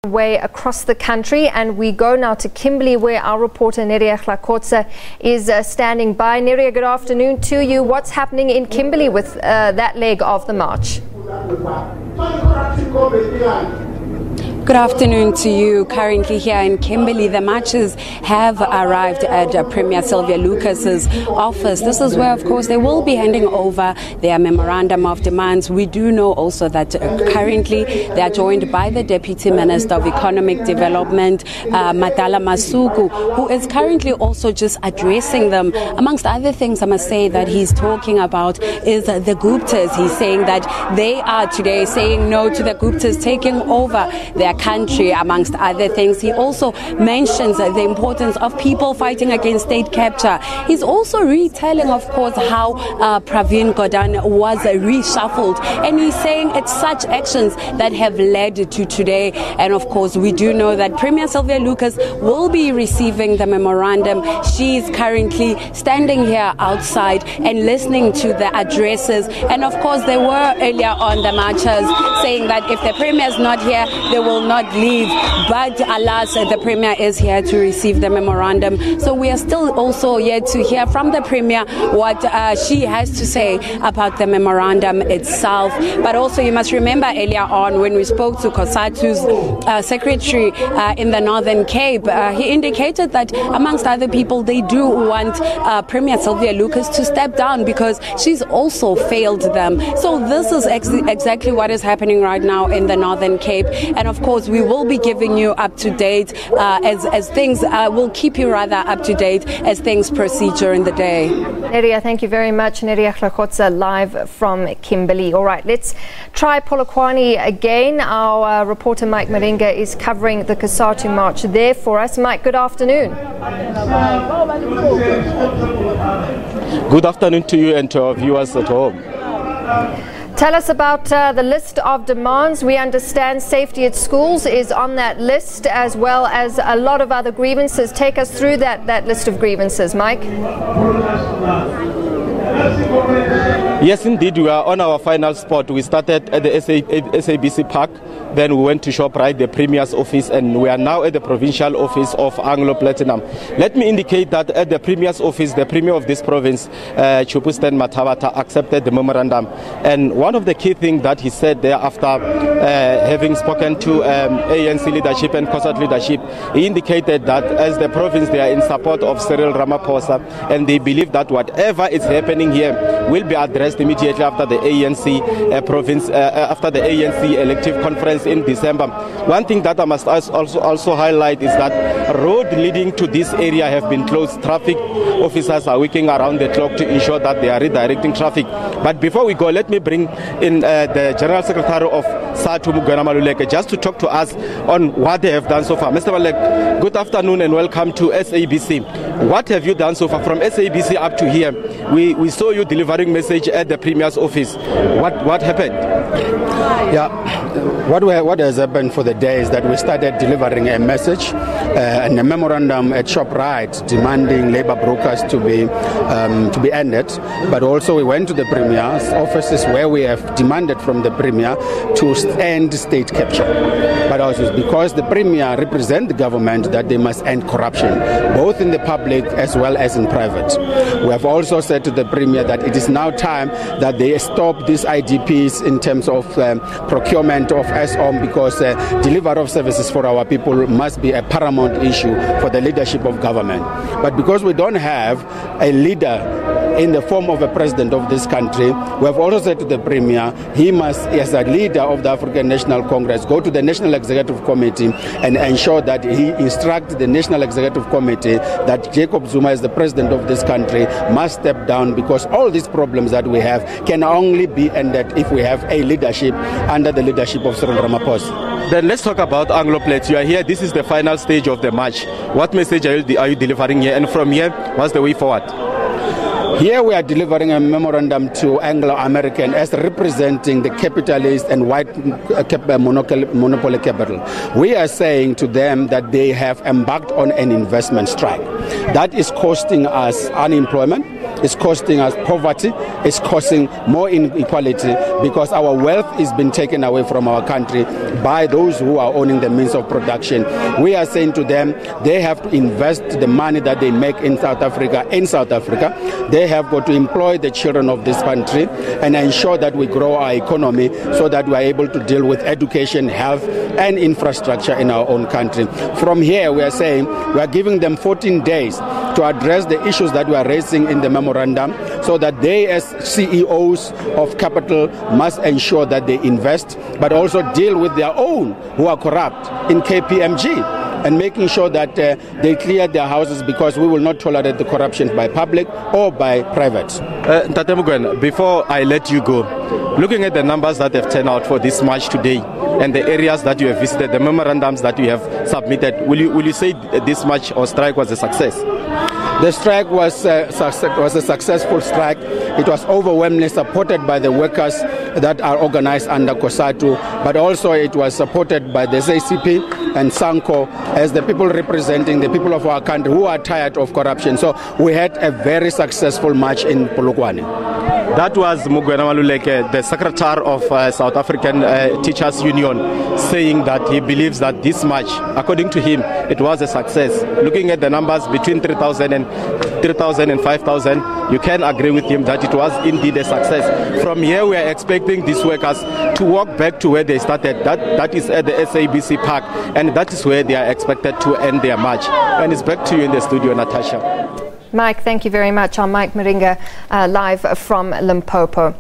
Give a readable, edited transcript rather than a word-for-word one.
Way across the country, and we go now to Kimberley, where our reporter Neria Hlakotsa is standing by. Neria, good afternoon to you. What's happening in Kimberley with that leg of the march? Good afternoon to you. Currently here in Kimberley, the marchers have arrived at Premier Sylvia Lucas's office. This is where, of course, they will be handing over their memorandum of demands. We do know also that currently they are joined by the Deputy Minister of Economic Development, Madala Masuku, who is currently also just addressing them. Amongst other things, I must say that he's talking about is the Guptas. He's saying that they are today saying no to the Guptas taking over their country, amongst other things. He also mentions the importance of people fighting against state capture. He's also retelling, of course, how Pravin Gordhan was reshuffled, and he's saying it's such actions that have led to today. And of course, we do know that Premier Sylvia Lucas will be receiving the memorandum. She's currently standing here outside and listening to the addresses. And of course, there were earlier on the marchers saying that if the Premier is not here, they will not leave. But alas, the Premier is here to receive the memorandum. So we are still also yet to hear from the Premier what she has to say about the memorandum itself. But also you must remember earlier on when we spoke to Cosatu's secretary in the Northern Cape, he indicated that amongst other people they do want Premier Sylvia Lucas to step down because she's also failed them. So this is exactly what is happening right now in the Northern Cape. And of course we will be giving you up to date as things will keep you rather up to date as things proceed during the day. Neria, thank you very much. Neria Hlakotsa live from Kimberley. All right, let's try Polokwane again. Our reporter Mike Maringa is covering the Cosatu march there for us. Mike, good afternoon. Good afternoon to you and to our viewers at home. Tell us about the list of demands. We understand safety at schools is on that list, as well as a lot of other grievances. Take us through that list of grievances, Mike. Yes, indeed, we are on our final spot. We started at the SABC Park, then we went to ShopRite, the Premier's office, and we are now at the provincial office of Anglo Platinum. Let me indicate that at the Premier's office, the Premier of this province, Chupusten Mathabata, accepted the memorandum. And one of the key things that he said there after having spoken to ANC leadership and Cosatu leadership, he indicated that as the province, they are in support of Cyril Ramaphosa, and they believe that whatever is happening here will be addressed immediately after the ANC after the ANC elective conference in December. One thing that I must also highlight is that roads leading to this area have been closed. Traffic officers are working around the clock to ensure that they are redirecting traffic. But before we go, let me bring in the General Secretary of Cosatu, Mugwena Maluleke, just to talk to us on what they have done so far. Mr. Maluleke, good afternoon and welcome to SABC. What have you done so far from SABC up to here? We saw you delivering message at the Premier's office. What happened? Yeah, what has happened for the day is that we started delivering a message and a memorandum at ShopRite demanding labor brokers to be ended. But also we went to the Premier's offices where we have demanded from the Premier to end state capture. But also because the Premier represents the government that they must end corruption, both in the public as well as in private. We have also said to the Premier that it is now time that they stop these IDPs in terms of procurement of SOM, because delivery of services for our people must be a paramount issue for the leadership of government. But because we don't have a leader in the form of a president of this country, we have also said to the Premier, he must, as a leader of the African National Congress, go to the National Executive Committee and ensure that he instructs the National Executive Committee that Jacob Zuma, as the president of this country, must step down, because all these problems that we have can only be ended if we have a leadership under the leadership of Cyril Ramaphosa. Then let's talk about Anglo Plate. You are here. This is the final stage of the march. What message are you delivering here? And from here, what's the way forward? Here we are delivering a memorandum to Anglo-American as representing the capitalist and white monopoly capital. We are saying to them that they have embarked on an investment strike that is costing us unemployment, It's costing us poverty. It's causing more inequality because our wealth is being taken away from our country by those who are owning the means of production. We are saying to them, they have to invest the money that they make in South Africa. They have got to employ the children of this country and ensure that we grow our economy so that we are able to deal with education, health, and infrastructure in our own country. From here, we are saying we are giving them 14 days to address the issues that we are raising in the memorandum so that they, as CEOs of capital, must ensure that they invest, but also deal with their own who are corrupt in KPMG. And making sure that they clear their houses, because we will not tolerate the corruption by public or by private. Ntate Mugwena, before I let you go, looking at the numbers that have turned out for this march today and the areas that you have visited, the memorandums that you have submitted, will you say this march or strike was a success? The strike was a successful strike. It was overwhelmingly supported by the workers that are organized under Cosatu, but also it was supported by the SABC and Sanko as the people representing the people of our country who are tired of corruption. So we had a very successful march in Polokwane. That was Mugwena Maluleke, the secretary of South African Teachers Union, saying that he believes that this march, according to him, it was a success. Looking at the numbers between 3,000 and 5,000, you can agree with him that it was indeed a success. From here, we are expecting these workers to walk back to where they started. That is at the SABC Park, and that is where they are expected to end their march. And it's back to you in the studio, Natasha. Mike, thank you very much. I'm Mike Maringa, live from Limpopo.